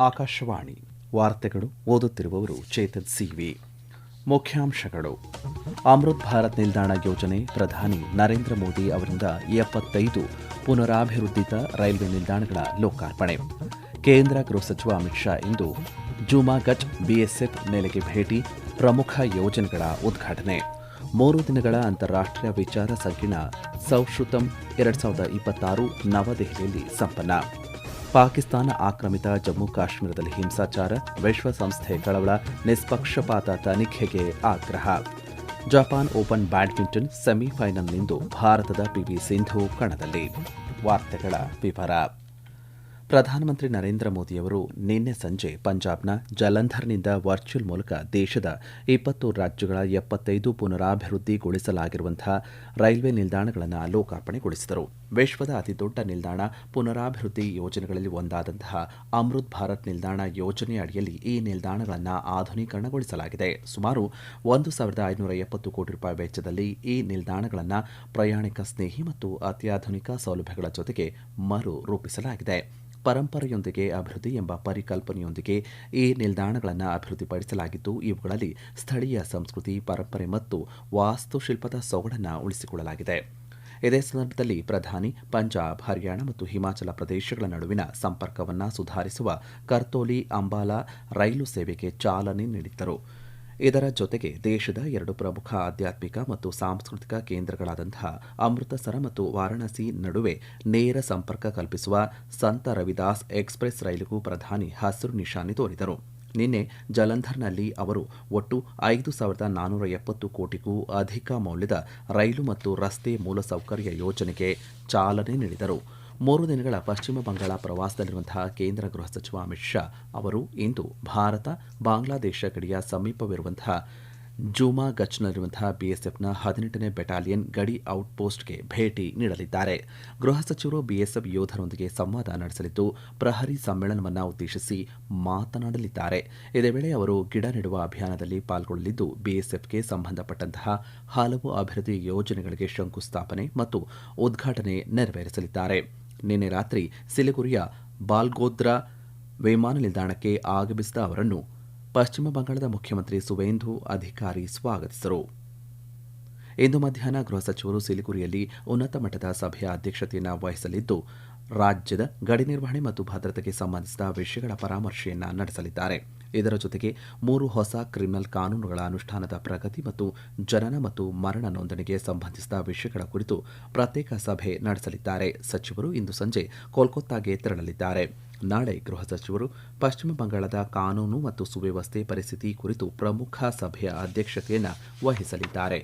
ಆಕಾಶವಾಣಿ ವಾರ್ತೆಗಳು ಓದುತ್ತಿರುವವರು ಚೇತನ್ ಸಿವಿ. ಮುಖ್ಯಾಂಶಗಳು: ಅಮೃತ್ ಭಾರತ್ ನಿಲ್ದಾಣ ಯೋಜನೆ ಪ್ರಧಾನಿ ನರೇಂದ್ರ ಮೋದಿ ಅವರಿಂದ 75 ಪುನರಾಭಿವೃದ್ಧಿತ ರೈಲ್ವೆ ನಿಲ್ದಾಣಗಳ ಲೋಕಾರ್ಪಣೆ. ಕೇಂದ್ರ ಗೃಹ ಸಚಿವ ಅಮಿತ್ ಶಾ ಇಂದು ಜುಮಾಗಚ್ ಬಿಎಸ್ಎಫ್ ನೆಲೆಗೆ ಭೇಟಿ, ಪ್ರಮುಖ ಯೋಜನೆಗಳ ಉದ್ಘಾಟನೆ. 3 ದಿನಗಳ ಅಂತಾರಾಷ್ಟೀಯ ವಿಚಾರ ಸಂಕಿರಣ ಸೌಶ್ರುತಂ 2026 ನವದೆಹಲಿಯಲ್ಲಿ ಸಂಪನ್ನ. ಪಾಕಿಸ್ತಾನ ಆಕ್ರಮಿತ ಜಮ್ಮು ಕಾಶ್ಮೀರದಲ್ಲಿ ಹಿಂಸಾಚಾರ, ವಿಶ್ವಸಂಸ್ಥೆ ಕಳವಳ, ನಿಷ್ಪಕ್ಷಪಾತ ತನಿಖೆಗೆ ಆಗ್ರಹ. ಜಪಾನ್ ಓಪನ್ ಬ್ಯಾಡ್ಮಿಂಟನ್ ಸೆಮಿಫೈನಲ್ನಿಂದು ಭಾರತದ ಪಿವಿ ಸಿಂಧು ಕಣದಲ್ಲಿ. ವಾರ್ತೆಗಳ ವಿವರ. ಪ್ರಧಾನಮಂತ್ರಿ ನರೇಂದ್ರ ಮೋದಿಯವರು ನಿನ್ನೆ ಸಂಜೆ ಪಂಜಾಬ್ನ ಜಲಂಧರ್ನಿಂದ ವರ್ಚುವಲ್ ಮೂಲಕ ದೇಶದ 20 ರಾಜ್ಯಗಳ 75 ಪುನರಾಭಿವೃದ್ಧಿಗೊಳಿಸಲಾಗಿರುವಂತಹ ರೈಲ್ವೆ ನಿಲ್ದಾಣಗಳನ್ನು ಲೋಕಾರ್ಪಣೆಗೊಳಿಸಿದರು. ವಿಶ್ವದ ಅತಿದೊಡ್ಡ ನಿಲ್ದಾಣ ಪುನರಾಭಿವೃದ್ಧಿ ಯೋಜನೆಗಳಲ್ಲಿ ಒಂದಾದಂತಹ ಅಮೃತ್ ಭಾರತ್ ನಿಲ್ದಾಣ ಯೋಜನೆ ಅಡಿಯಲ್ಲಿ ಈ ನಿಲ್ದಾಣಗಳನ್ನು ಆಧುನೀಕರಣಗೊಳಿಸಲಾಗಿದೆ. ಸುಮಾರು 1,570 ಕೋಟಿ ರೂಪಾಯಿ ವೆಚ್ಚದಲ್ಲಿ ಈ ನಿಲ್ದಾಣಗಳನ್ನು ಪ್ರಯಾಣಿಕ ಸ್ನೇಹಿ ಮತ್ತು ಅತ್ಯಾಧುನಿಕ ಸೌಲಭ್ಯಗಳ ಜೊತೆಗೆ ಮರು ರೂಪಿಸಲಾಗಿದೆ. ಪರಂಪರೆಯೊಂದಿಗೆ ಅಭಿವೃದ್ಧಿ ಎಂಬ ಪರಿಕಲ್ಪನೆಯೊಂದಿಗೆ ಈ ನಿಲ್ದಾಣಗಳನ್ನು ಅಭಿವೃದ್ಧಿಪಡಿಸಲಾಗಿದ್ದು, ಇವುಗಳಲ್ಲಿ ಸ್ಥಳೀಯ ಸಂಸ್ಕೃತಿ, ಪರಂಪರೆ ಮತ್ತು ವಾಸ್ತುಶಿಲ್ಪದ ಸೊಗಡನ್ನು ಉಳಿಸಿಕೊಳ್ಳಲಾಗಿದೆ. ಇದೇ ಸಂದರ್ಭದಲ್ಲಿ ಪ್ರಧಾನಿ ಪಂಜಾಬ್, ಹರಿಯಾಣ ಮತ್ತು ಹಿಮಾಚಲ ಪ್ರದೇಶಗಳ ನಡುವಿನ ಸಂಪರ್ಕವನ್ನು ಸುಧಾರಿಸುವ ಕರ್ತೋಲಿ ಅಂಬಾಲಾ ರೈಲು ಸೇವೆಗೆ ಚಾಲನೆ ನೀಡಿದ್ದರು. ಇದರ ಜೊತೆಗೆ ದೇಶದ 2 ಪ್ರಮುಖ ಆಧ್ಯಾತ್ಮಿಕ ಮತ್ತು ಸಾಂಸ್ಕೃತಿಕ ಕೇಂದ್ರಗಳಾದಂತಹ ಅಮೃತಸರ ಮತ್ತು ವಾರಾಣಸಿ ನಡುವೆ ನೇರ ಸಂಪರ್ಕ ಕಲ್ಪಿಸುವ ಸಂತ ರವಿದಾಸ್ ಎಕ್ಸ್ಪ್ರೆಸ್ ರೈಲಿಗೂ ಪ್ರಧಾನಿ ಹಸಿರು ನಿಶಾನೆ ತೋರಿದರು. ನಿನ್ನೆ ಜಲಂಧರ್ನಲ್ಲಿ ಅವರು ಒಟ್ಟು 5,470 ಕೋಟಿಗೂ ಅಧಿಕ ಮೌಲ್ಯದ ರೈಲು ಮತ್ತು ರಸ್ತೆ ಮೂಲಸೌಕರ್ಯ ಯೋಜನೆಗೆ ಚಾಲನೆ ನೀಡಿದರು. 3 ದಿನಗಳ ಪಶ್ಚಿಮ ಬಂಗಾಳ ಪ್ರವಾಸದಲ್ಲಿರುವಂತಹ ಕೇಂದ್ರ ಗೃಹ ಸಚಿವ ಅಮಿತ್ ಶಾ ಅವರು ಇಂದು ಭಾರತ ಬಾಂಗ್ಲಾದೇಶ ಗಡಿಯ ಸಮೀಪವಿರುವಂತಹ ಜುಮಾಗಚ್ನಲ್ಲಿರುವಂತಹ ಬಿಎಸ್ಎಫ್ನ 18ನೇ ಬೆಟಾಲಿಯನ್ ಗಡಿ ಔಟ್ಪೋಸ್ಟ್ಗೆ ಭೇಟಿ ನೀಡಲಿದ್ದಾರೆ. ಗೃಹ ಸಚಿವರು ಬಿಎಸ್ಎಫ್ ಯೋಧರೊಂದಿಗೆ ಸಂವಾದ ನಡೆಸಲಿದ್ದು, ಪ್ರಹರಿ ಸಮ್ಮೇಳನವನ್ನು ಉದ್ದೇಶಿಸಿ ಮಾತನಾಡಲಿದ್ದಾರೆ. ಇದೇ ವೇಳೆ ಅವರು ಗಿಡ ನೆಡುವ ಅಭಿಯಾನದಲ್ಲಿ ಪಾಲ್ಗೊಳ್ಳಲಿದ್ದು, ಬಿಎಸ್ಎಫ್ಗೆ ಸಂಬಂಧಪಟ್ಟಂತಹ ಹಲವು ಅಭಿವೃದ್ಧಿ ಯೋಜನೆಗಳಿಗೆ ಶಂಕುಸ್ಥಾಪನೆ ಮತ್ತು ಉದ್ಘಾಟನೆ ನೆರವೇರಿಸಲಿದ್ದಾರೆ. ನಿನ್ನೆ ರಾತ್ರಿ ಸಿಲಿಗುರಿಯ ಬಾಲ್ಗೋದ್ರಾ ವಿಮಾನ ನಿಲ್ದಾಣಕ್ಕೆ ಆಗಮಿಸಿದ ಅವರನ್ನು ಪಶ್ಚಿಮ ಬಂಗಾಳದ ಮುಖ್ಯಮಂತ್ರಿ ಸುವೇಂದು ಅಧಿಕಾರಿ ಸ್ವಾಗತಿಸಿದರು. ಇಂದು ಮಧ್ಯಾಹ್ನ ಗೃಹ ಸಚಿವರು ಸಿಲಿಗುರಿಯಲ್ಲಿ ಉನ್ನತ ಮಟ್ಟದ ಸಭೆಯ ಅಧ್ಯಕ್ಷತೆಯನ್ನು ವಹಿಸಲಿದ್ದು, ರಾಜ್ಯದ ಗಡಿ ನಿರ್ವಹಣೆ ಮತ್ತು ಭದ್ರತೆಗೆ ಸಂಬಂಧಿಸಿದ ವಿಷಯಗಳ ಪರಾಮರ್ಶೆಯನ್ನು ನಡೆಸಲಿದ್ದಾರೆ. ಇದರ ಜೊತೆಗೆ 3 ಹೊಸ ಕ್ರಿಮಿನಲ್ ಕಾನೂನುಗಳ ಅನುಷ್ಠಾನದ ಪ್ರಗತಿ ಮತ್ತು ಜನನ ಮತ್ತು ಮರಣ ನೋಂದಣಿಗೆ ಸಂಬಂಧಿಸಿದ ವಿಷಯಗಳ ಕುರಿತು ಪ್ರತ್ಯೇಕ ಸಭೆ ನಡೆಸಲಿದ್ದಾರೆ. ಸಚಿವರು ಇಂದು ಸಂಜೆ ಕೋಲ್ಕತ್ತಾಗೆ ತೆರಳಲಿದ್ದಾರೆ. ನಾಳೆ ಗೃಹ ಸಚಿವರು ಪಶ್ಚಿಮ ಬಂಗಾಳದ ಕಾನೂನು ಮತ್ತು ಸುವ್ಯವಸ್ಥೆ ಪರಿಸ್ಥಿತಿ ಕುರಿತು ಪ್ರಮುಖ ಸಭೆಯ ಅಧ್ಯಕ್ಷತೆಯನ್ನು ವಹಿಸಲಿದ್ದಾರೆ.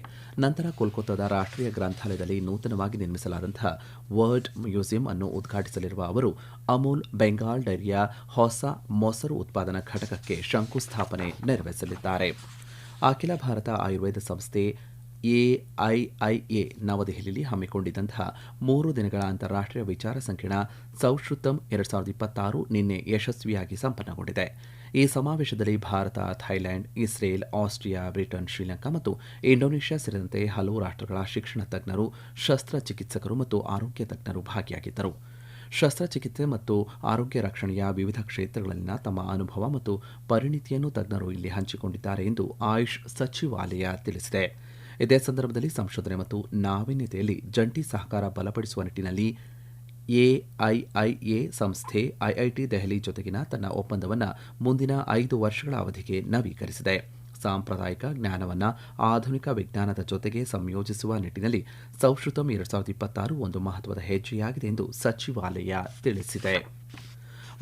ನಂತರ ಕೋಲ್ಕತ್ತಾದ ರಾಷ್ಟ್ರೀಯ ಗ್ರಂಥಾಲಯದಲ್ಲಿ ನೂತನವಾಗಿ ನಿರ್ಮಿಸಲಾದಂತಹ ವರ್ಲ್ಡ್ ಮ್ಯೂಸಿಯಂ ಅನ್ನು ಉದ್ಘಾಟಿಸಲಿರುವ ಅವರು ಅಮೂಲ್ ಬೆಂಗಾಲ್ ಡೈರಿಯ ಹೊಸ ಮೊಸರು ಉತ್ಪಾದನಾ ಘಟಕಕ್ಕೆ ಶಂಕುಸ್ಥಾಪನೆ ನೆರವೇರಿಸಲಿದ್ದಾರೆ. ಅಖಿಲ ಭಾರತ ಆಯುರ್ವೇದ ಸಂಸ್ಥೆ ಎಐಐಎ ನವದೆಹಲಿಯಲ್ಲಿ ಹಮ್ಮಿಕೊಂಡಿದ್ದಂತಹ 3 ದಿನಗಳ ಅಂತಾರಾಷ್ಟೀಯ ವಿಚಾರ ಸಂಕಿರಣ ಸೌಶ್ರುತಂ 2026 ನಿನ್ನೆ ಯಶಸ್ವಿಯಾಗಿ ಸಂಪನ್ನಗೊಂಡಿದೆ. ಈ ಸಮಾವೇಶದಲ್ಲಿ Bharat, Thailand, Israel, Austria, Britain, Sri Lanka ಮತ್ತು ಇಂಡೋನೇಷ್ಯಾ ಸೇರಿದಂತೆ ಹಲವು ರಾಷ್ಟ್ರಗಳ ಶಿಕ್ಷಣ ತಜ್ಞರು, ಶಸ್ತ್ರಚಿಕಿತ್ಸಕರು ಮತ್ತು ಆರೋಗ್ಯ ತಜ್ಞರು ಭಾಗಿಯಾಗಿದ್ದರು. ಶಸ್ತ್ರಚಿಕಿತ್ಸೆ ಮತ್ತು ಆರೋಗ್ಯ ರಕ್ಷಣೆಯ ವಿವಿಧ ಕ್ಷೇತ್ರಗಳಲ್ಲಿನ ತಮ್ಮ ಅನುಭವ ಮತ್ತು ಪರಿಣಿತಿಯನ್ನು ತಜ್ಞರು ಇಲ್ಲಿ ಹಂಚಿಕೊಂಡಿದ್ದಾರೆ ಎಂದು ಆಯುಷ್ ಸಚಿವಾಲಯ ತಿಳಿಸಿದೆ. ಇದೇ ಸಂದರ್ಭದಲ್ಲಿ ಸಂಶೋಧನೆ ಮತ್ತು ನಾವೀನ್ಯತೆಯಲ್ಲಿ ಜಂಟಿ ಸಹಕಾರ ಬಲಪಡಿಸುವ ನಿಟ್ಟಿನಲ್ಲಿ ಎಐಐಎ ಸಂಸ್ಥೆ ಐಐಟಿ ದೆಹಲಿ ಜೊತೆಗಿನ ತನ್ನ ಒಪ್ಪಂದವನ್ನು ಮುಂದಿನ 5 ವರ್ಷಗಳ ಅವಧಿಗೆ ನವೀಕರಿಸಿದೆ. ಸಾಂಪ್ರದಾಯಿಕ ಜ್ಞಾನವನ್ನು ಆಧುನಿಕ ವಿಜ್ಞಾನದ ಜೊತೆಗೆ ಸಂಯೋಜಿಸುವ ನಿಟ್ಟಿನಲ್ಲಿ ಸೌಶ್ರುತಂ 2026 ಒಂದು ಮಹತ್ವದ ಹೆಜ್ಜೆಯಾಗಿದೆ ಎಂದು ಸಚಿವಾಲಯ ತಿಳಿಸಿದೆ.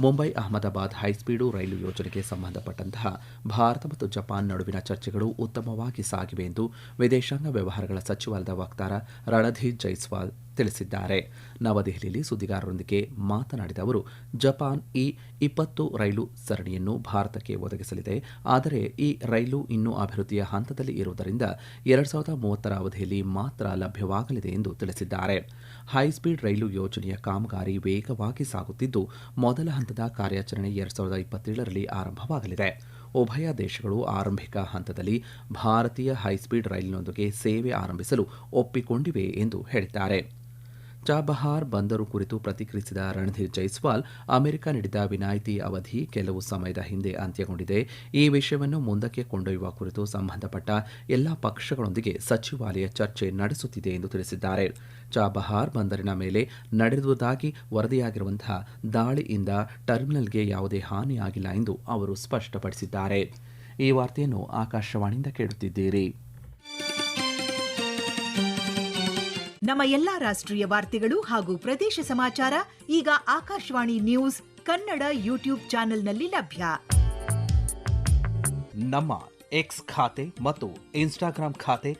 ಮುಂಬೈ ಅಹಮದಾಬಾದ್ ಹೈಸ್ಪೀಡು ರೈಲು ಯೋಜನೆಗೆ ಸಂಬಂಧಪಟ್ಟಂತಹ ಭಾರತ ಮತ್ತು ಜಪಾನ್ ನಡುವಿನ ಚರ್ಚೆಗಳು ಉತ್ತಮವಾಗಿ ಸಾಗಿವೆ ಎಂದು ವಿದೇಶಾಂಗ ವ್ಯವಹಾರಗಳ ಸಚಿವಾಲಯದ ವಕ್ತಾರ ರಣಧೀರ್ ಜೈಸ್ವಾಲ್ ತಿಳಿಸಿದ್ದಾರೆ. ನವದೆಹಲಿಯಲ್ಲಿ ಸುದ್ದಿಗಾರರೊಂದಿಗೆ ಮಾತನಾಡಿದ ಅವರು, ಜಪಾನ್ ಈ 20 ರೈಲು ಸರಣಿಯನ್ನು ಭಾರತಕ್ಕೆ ಒದಗಿಸಲಿದೆ. ಆದರೆ ಈ ರೈಲು ಇನ್ನೂ ಅಭಿವೃದ್ಧಿಯ ಹಂತದಲ್ಲಿ ಇರುವುದರಿಂದ 2030ರ ಅವಧಿಯಲ್ಲಿ ಮಾತ್ರ ಲಭ್ಯವಾಗಲಿದೆ ಎಂದು ತಿಳಿಸಿದ್ದಾರೆ. ಹೈಸ್ಪೀಡ್ ರೈಲು ಯೋಜನೆಯ ಕಾಮಗಾರಿ ವೇಗವಾಗಿ ಸಾಗುತ್ತಿದ್ದು, ಮೊದಲ ಹಂತದ ಕಾರ್ಯಾಚರಣೆ 2027ರಲ್ಲಿ ಆರಂಭವಾಗಲಿದೆ. ಉಭಯ ದೇಶಗಳು ಆರಂಭಿಕ ಹಂತದಲ್ಲಿ ಭಾರತೀಯ ಹೈಸ್ಪೀಡ್ ರೈಲಿನೊಂದಿಗೆ ಸೇವೆ ಆರಂಭಿಸಲು ಒಪ್ಪಿಕೊಂಡಿವೆ ಎಂದು ಹೇಳಿದ್ದಾರೆ. ಚಾಬಹಾರ್ ಬಂದರು ಕುರಿತು ಪ್ರತಿಕ್ರಿಯಿಸಿದ ರಣಧೀರ್ ಜೈಸ್ವಾಲ್, ಅಮೆರಿಕ ನೀಡಿದ ವಿನಾಯಿತಿ ಅವಧಿ ಕೆಲವು ಸಮಯದ ಹಿಂದೆ ಅಂತ್ಯಗೊಂಡಿದೆ. ಈ ವಿಷಯವನ್ನು ಮುಂದಕ್ಕೆ ಕೊಂಡೊಯ್ಯುವ ಕುರಿತು ಸಂಬಂಧಪಟ್ಟ ಎಲ್ಲಾ ಪಕ್ಷಗಳೊಂದಿಗೆ ಸಚಿವಾಲಯ ಚರ್ಚೆ ನಡೆಸುತ್ತಿದೆ ಎಂದು ತಿಳಿಸಿದ್ದಾರೆ. ಚಾಬಹಾರ್ ಬಂದರಿನ ಮೇಲೆ ನಡೆದುದಾಗಿ ವರದಿಯಾಗಿರುವಂತಹ ದಾಳಿಯಿಂದ ಟರ್ಮಿನಲ್ಗೆ ಯಾವುದೇ ಹಾನಿಯಾಗಿಲ್ಲ ಎಂದು ಅವರು ಸ್ಪಷ್ಟಪಡಿಸಿದ್ದಾರೆ. ಈ ವಾರ್ತೆಯನ್ನು ಆಕಾಶವಾಣಿಯಿಂದ ಕೇಳುತ್ತಿದ್ದೀರಿ. ನಮ್ಮ ಎಲ್ಲಾ ರಾಷ್ಟ್ರೀಯ ವಾರ್ತೆಗಳು ಹಾಗೂ ಪ್ರದೇಶ ಸಮಾಚಾರ ಈಗ ಆಕಾಶವಾಣಿ ನ್ಯೂಸ್ ಕನ್ನಡ ಯೂಟ್ಯೂಬ್ ಚಾನೆಲ್ನಲ್ಲಿ ಲಭ್ಯ. ನಮ್ಮ ಎಕ್ಸ್ ಖಾತೆ ಮತ್ತು ಇನ್ಸ್ಟಾಗ್ರಾಂ ಖಾತೆ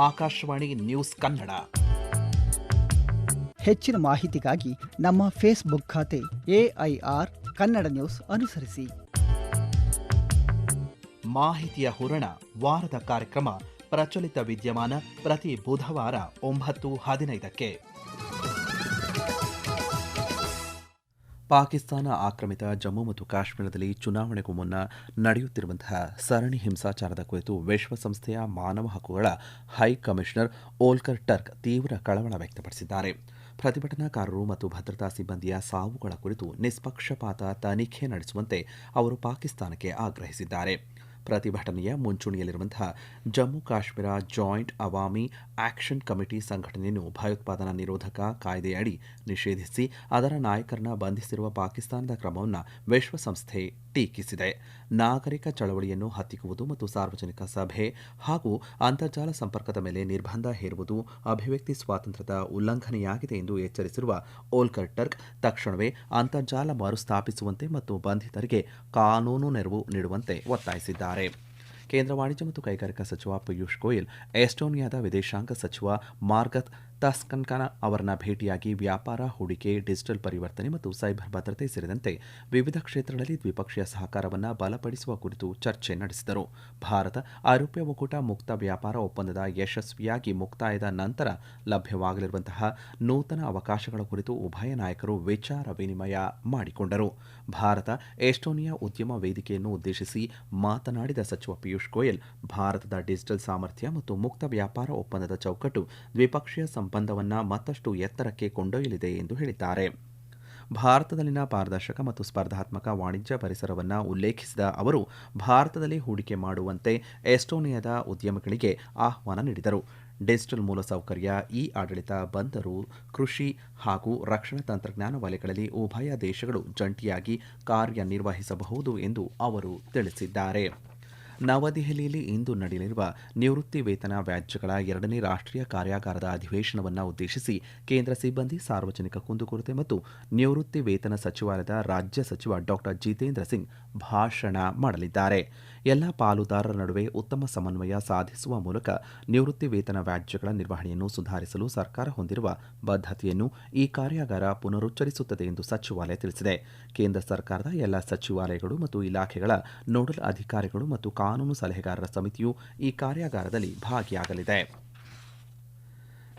ಆಕಾಶವಾಣಿ ನ್ಯೂಸ್ ಕನ್ನಡ. ಹೆಚ್ಚಿನ ಮಾಹಿತಿಗಾಗಿ ನಮ್ಮ ಫೇಸ್ಬುಕ್ ಖಾತೆ AIR ಕನ್ನಡ ನ್ಯೂಸ್ ಅನುಸರಿಸಿ. ಮಾಹಿತಿಯ ಹೂರಣ ವಾರದ ಕಾರ್ಯಕ್ರಮ ಪ್ರಚಲಿತ ವಿದ್ಯಮಾನ ಪ್ರತಿ ಬುಧವಾರ 9:15ಕ್ಕೆ. ಪಾಕಿಸ್ತಾನ ಆಕ್ರಮಿತ ಜಮ್ಮು ಮತ್ತು ಕಾಶ್ಮೀರದಲ್ಲಿ ಚುನಾವಣೆಗೂ ಮುನ್ನ ನಡೆಯುತ್ತಿರುವಂತಹ ಸರಣಿ ಹಿಂಸಾಚಾರದ ಕುರಿತು ವಿಶ್ವಸಂಸ್ಥೆಯ ಮಾನವ ಹಕ್ಕುಗಳ ಹೈ ಕಮಿಷನರ್ ಓಲ್ಕರ್ ಟರ್ಕ್ ತೀವ್ರ ಕಳವಳ ವ್ಯಕ್ತಪಡಿಸಿದ್ದಾರೆ. ಪ್ರತಿಭಟನಾಕಾರರು ಮತ್ತು ಭದ್ರತಾ ಸಿಬ್ಬಂದಿಯ ಸಾವುಗಳ ಕುರಿತು ನಿಷ್ಪಕ್ಷಪಾತ ತನಿಖೆ ನಡೆಸುವಂತೆ ಅವರು ಪಾಕಿಸ್ತಾನಕ್ಕೆ ಆಗ್ರಹಿಸಿದ್ದಾರೆ. ಪ್ರತಿಭಟನೆಯ ಮುಂಚೂಣಿಯಲ್ಲಿರುವಂತಹ Jammu Kashmir joint Awami action committee ಸಂಘಟನೆಯನ್ನು ಭಯೋತ್ಪಾದನಾ ನಿರೋಧಕ ಕಾಯ್ದೆಯಡಿ ನಿಷೇಧಿಸಿ ಅದರ ನಾಯಕರನ್ನ ಬಂಧಿಸಿರುವ ಪಾಕಿಸ್ತಾನದ ಕ್ರಮವನ್ನು ವಿಶ್ವಸಂಸ್ಥೆ ಟೀಕಿಸಿದೆ. ನಾಗರಿಕ ಚಳವಳಿಯನ್ನು ಹತ್ತಿಕ್ಕುವುದು ಮತ್ತು ಸಾರ್ವಜನಿಕ ಸಭೆ ಹಾಗೂ ಅಂತರ್ಜಾಲ ಸಂಪರ್ಕದ ಮೇಲೆ ನಿರ್ಬಂಧ ಹೇರುವುದು ಅಭಿವ್ಯಕ್ತಿ ಸ್ವಾತಂತ್ರ್ಯದ ಉಲ್ಲಂಘನೆಯಾಗಿದೆ ಎಂದು ಎಚ್ಚರಿಸಿರುವ ಓಲ್ಕರ್ ಟರ್ಕ್ ತಕ್ಷಣವೇ ಅಂತರ್ಜಾಲ ಮರುಸ್ಥಾಪಿಸುವಂತೆ ಮತ್ತು ಬಂಧಿತರಿಗೆ ಕಾನೂನು ನೆರವು ನೀಡುವಂತೆ ಒತ್ತಾಯಿಸಿದ್ದಾರೆ. ಕೇಂದ್ರ ವಾಣಿಜ್ಯ ಮತ್ತು ಕೈಗಾರಿಕಾ ಸಚಿವ ಪಿಯೂಷ್ ಗೋಯಲ್ ಎಸ್ಟೋನಿಯಾದ ವಿದೇಶಾಂಗ ಸಚಿವ ಮಾರ್ಗತ್ ತಸ್ಕನ್ಕನ ಅವರನ್ನ ಭೇಟಿಯಾಗಿ ವ್ಯಾಪಾರ, ಹೂಡಿಕೆ, ಡಿಜಿಟಲ್ ಪರಿವರ್ತನೆ ಮತ್ತು ಸೈಬರ್ ಭದ್ರತೆ ಸೇರಿದಂತೆ ವಿವಿಧ ಕ್ಷೇತ್ರಗಳಲ್ಲಿ ದ್ವಿಪಕ್ಷೀಯ ಸಹಕಾರವನ್ನು ಬಲಪಡಿಸುವ ಕುರಿತು ಚರ್ಚೆ ನಡೆಸಿದರು. ಭಾರತ ಐರೋಪ್ಯ ಒಕ್ಕೂಟ ಮುಕ್ತ ವ್ಯಾಪಾರ ಒಪ್ಪಂದದ ಯಶಸ್ವಿಯಾಗಿ ಮುಕ್ತಾಯದ ನಂತರ ಲಭ್ಯವಾಗಲಿರುವಂತಹ ನೂತನ ಅವಕಾಶಗಳ ಕುರಿತು ಉಭಯ ನಾಯಕರು ವಿಚಾರ ವಿನಿಮಯ ಮಾಡಿಕೊಂಡರು. ಭಾರತ ಎಸ್ಟೋನಿಯಾ ಉದ್ಯಮ ವೇದಿಕೆಯನ್ನು ಉದ್ದೇಶಿಸಿ ಮಾತನಾಡಿದ ಸಚಿವ ಪಿಯೂಷ್ ಗೋಯಲ್, ಭಾರತದ ಡಿಜಿಟಲ್ ಸಾಮರ್ಥ್ಯ ಮತ್ತು ಮುಕ್ತ ವ್ಯಾಪಾರ ಒಪ್ಪಂದದ ಚೌಕಟ್ಟು ದ್ವಿಪಕ್ಷೀಯ ಸಂಬಂಧವನ್ನು ಮತ್ತಷ್ಟು ಎತ್ತರಕ್ಕೆ ಕೊಂಡೊಯ್ಯಲಿದೆ ಎಂದು ಹೇಳಿದ್ದಾರೆ. ಭಾರತದಲ್ಲಿನ ಪಾರದರ್ಶಕ ಮತ್ತು ಸ್ಪರ್ಧಾತ್ಮಕ ವಾಣಿಜ್ಯ ಪರಿಸರವನ್ನು ಉಲ್ಲೇಖಿಸಿದ ಅವರು ಭಾರತದಲ್ಲಿ ಹೂಡಿಕೆ ಮಾಡುವಂತೆ ಎಸ್ಟೋನಿಯಾದ ಉದ್ಯಮಿಗಳಿಗೆ ಆಹ್ವಾನ ನೀಡಿದರು. ಡಿಜಿಟಲ್ ಮೂಲಸೌಕರ್ಯ, ಆಡಳಿತ, ಬಂದರು, ಕೃಷಿ ಹಾಗೂ ರಕ್ಷಣಾ ತಂತ್ರಜ್ಞಾನ ವಲಯಗಳಲ್ಲಿ ಉಭಯ ದೇಶಗಳು ಜಂಟಿಯಾಗಿ ಕಾರ್ಯನಿರ್ವಹಿಸಬಹುದು ಎಂದು ಅವರು ತಿಳಿಸಿದ್ದಾರೆ. ನವದೆಹಲಿಯಲ್ಲಿ ಇಂದು ನಡೆಯಲಿರುವ ನಿವೃತ್ತಿ ವೇತನ ವ್ಯಾಜ್ಯಗಳ 2ನೇ ರಾಷ್ಟ್ರೀಯ ಕಾರ್ಯಾಗಾರದ ಅಧಿವೇಶನವನ್ನು ಉದ್ದೇಶಿಸಿ ಕೇಂದ್ರ ಸಿಬ್ಬಂದಿ, ಸಾರ್ವಜನಿಕ ಕುಂದುಕೊರತೆ ಮತ್ತು ನಿವೃತ್ತಿ ವೇತನ ಸಚಿವಾಲಯದ ರಾಜ್ಯ ಸಚಿವ ಡಾ ಜಿತೇಂದ್ರ ಸಿಂಗ್ ಭಾಷಣ ಮಾಡಲಿದ್ದಾರೆ. ಎಲ್ಲ ಪಾಲುದಾರರ ನಡುವೆ ಉತ್ತಮ ಸಮನ್ವಯ ಸಾಧಿಸುವ ಮೂಲಕ ನಿವೃತ್ತಿ ವೇತನ ವ್ಯಾಜ್ಯಗಳ ನಿರ್ವಹಣೆಯನ್ನು ಸುಧಾರಿಸಲು ಸರ್ಕಾರ ಹೊಂದಿರುವ ಬದ್ಧತೆಯನ್ನು ಈ ಕಾರ್ಯಾಗಾರ ಪುನರುಚ್ಚರಿಸುತ್ತದೆ ಎಂದು ಸಚಿವಾಲಯ ತಿಳಿಸಿದೆ. ಕೇಂದ್ರ ಸರ್ಕಾರದ ಎಲ್ಲ ಸಚಿವಾಲಯಗಳು ಮತ್ತು ಇಲಾಖೆಗಳ ನೋಡಲ್ ಅಧಿಕಾರಿಗಳು ಮತ್ತು ಕಾನೂನು ಸಲಹೆಗಾರರ ಸಮಿತಿಯು ಈ ಕಾರ್ಯಾಗಾರದಲ್ಲಿ ಭಾಗಿಯಾಗಲಿದೆ.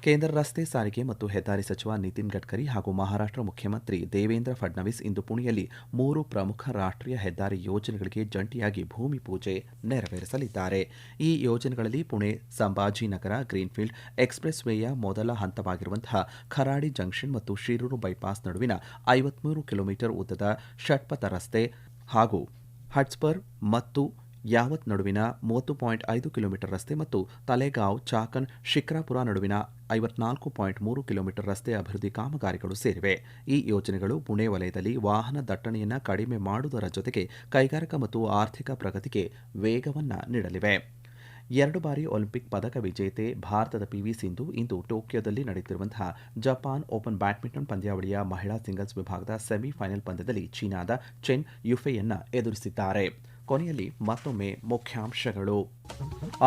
ಕೇಂದ್ರ ರಸ್ತೆ ಸಾರಿಗೆ ಮತ್ತು ಹೆದ್ದಾರಿ ಸಚಿವ ನಿತಿನ್ ಗಡ್ಕರಿ ಹಾಗೂ ಮಹಾರಾಷ್ಟ್ರ ಮುಖ್ಯಮಂತ್ರಿ ದೇವೇಂದ್ರ ಫಡ್ನವೀಸ್ ಇಂದು ಪುಣೆಯಲ್ಲಿ 3 ಪ್ರಮುಖ ರಾಷ್ಟ್ರೀಯ ಹೆದ್ದಾರಿ ಯೋಜನೆಗಳಿಗೆ ಜಂಟಿಯಾಗಿ ಭೂಮಿ ಪೂಜೆ ನೆರವೇರಿಸಲಿದ್ದಾರೆ. ಈ ಯೋಜನೆಗಳಲ್ಲಿ ಪುಣೆ ಸಂಭಾಜಿನಗರ ಗ್ರೀನ್ಫೀಲ್ಡ್ ಎಕ್ಸ್ಪ್ರೆಸ್ ವೇಯ ಮೊದಲ ಹಂತವಾಗಿರುವಂತಹ ಖರಾಡಿ ಜಂಕ್ಷನ್ ಮತ್ತು ಶಿರೂರು ಬೈಪಾಸ್ ನಡುವಿನ 53 ಕಿಲೋಮೀಟರ್ ಉದ್ದದ ಷಟ್ಪಥ ರಸ್ತೆ ಹಾಗೂ ಹಟ್ಸ್ಪರ್ ಮತ್ತು ಯಾವತ್ ನಡುವಿನ 30.5 ಕಿಲೋಮೀಟರ್ ರಸ್ತೆ ಮತ್ತು ತಲೆಗಾಂವ್ ಚಾಕನ್ ಶಿಕ್ರಾಪುರ ನಡುವಿನ 54.3 ಕಿಲೋಮೀಟರ್ ರಸ್ತೆ ಅಭಿವೃದ್ಧಿ ಕಾಮಗಾರಿಗಳು ಸೇರಿವೆ. ಈ ಯೋಜನೆಗಳು ಪುಣೆ ವಲಯದಲ್ಲಿ ವಾಹನ ದಟ್ಟಣೆಯನ್ನು ಕಡಿಮೆ ಮಾಡುವುದರ ಜೊತೆಗೆ ಕೈಗಾರಿಕಾ ಮತ್ತು ಆರ್ಥಿಕ ಪ್ರಗತಿಗೆ ವೇಗವನ್ನು ನೀಡಲಿವೆ. 2 ಬಾರಿ ಒಲಿಂಪಿಕ್ ಪದಕ ವಿಜೇತೆ ಭಾರತದ ಪಿವಿ ಸಿಂಧು ಇಂದು ಟೋಕಿಯೋದಲ್ಲಿ ನಡೆಯುತ್ತಿರುವಂತಹ ಜಪಾನ್ ಓಪನ್ ಬ್ಯಾಡ್ಮಿಂಟನ್ ಪಂದ್ಯಾವಳಿಯ ಮಹಿಳಾ ಸಿಂಗಲ್ಸ್ ವಿಭಾಗದ ಸೆಮಿಫೈನಲ್ ಪಂದ್ಯದಲ್ಲಿ ಚೀನಾದ ಚೆನ್ ಯುಫೆಯನ್ನು ಎದುರಿಸಿದ್ದಾರೆ. ಕೊನೆಯಲ್ಲಿ ಮತ್ತೊಮ್ಮೆ ಮುಖ್ಯಾಂಶಗಳು.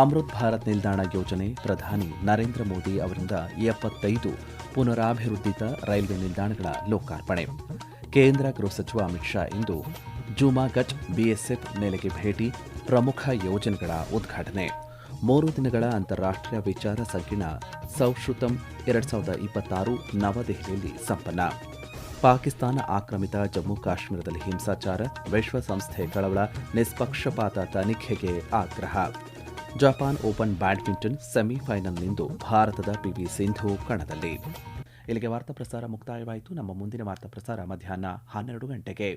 ಅಮೃತ್ ಭಾರತ್ ನಿಲ್ದಾಣ ಯೋಜನೆ ಪ್ರಧಾನಿ ನರೇಂದ್ರ ಮೋದಿ ಅವರಿಂದ 75 ಪುನರಾಭಿವೃದ್ಧಿತ ರೈಲ್ವೆ ನಿಲ್ದಾಣಗಳ ಲೋಕಾರ್ಪಣೆ. ಕೇಂದ್ರ ಗೃಹ ಸಚಿವ ಅಮಿತ್ ಶಾ ಇಂದು ಜುಮಾಗಚ್ ಬಿಎಸ್ಎಫ್ ನೆಲೆಗೆ ಭೇಟಿ, ಪ್ರಮುಖ ಯೋಜನೆಗಳ ಉದ್ಘಾಟನೆ. 3 ದಿನಗಳ ಅಂತಾರಾಷ್ಟ್ರೀಯ ವಿಚಾರ ಸಂಕಿರಣ ಸೌಶ್ರುತಂ 2026 ನವದೆಹಲಿಯಲ್ಲಿ ಸಂಪನ್ನ. ಪಾಕಿಸ್ತಾನ ಆಕ್ರಮಿತ ಜಮ್ಮು ಕಾಶ್ಮೀರದಲ್ಲಿ ಹಿಂಸಾಚಾರ, ವಿಶ್ವಸಂಸ್ಥೆ ಕಳವಳ, ನಿಷ್ಪಕ್ಷಪಾತ ತನಿಖೆಗೆ ಆಗ್ರಹ. ಜಪಾನ್ ಓಪನ್ ಬ್ಯಾಡ್ಮಿಂಟನ್ ಸೆಮಿಫೈನಲ್ನಿಂದು ಭಾರತದ ಪಿವಿ ಸಿಂಧು ಕಣದಲ್ಲಿ. ಇಲ್ಲಿಗೆ ವಾರ್ತಾ ಪ್ರಸಾರ ಮುಕ್ತಾಯವಾಯಿತು. ನಮ್ಮ ಮುಂದಿನ ವಾರ್ತಾ ಪ್ರಸಾರ ಮಧ್ಯಾಹ್ನ 12 ಗಂಟೆಗೆ.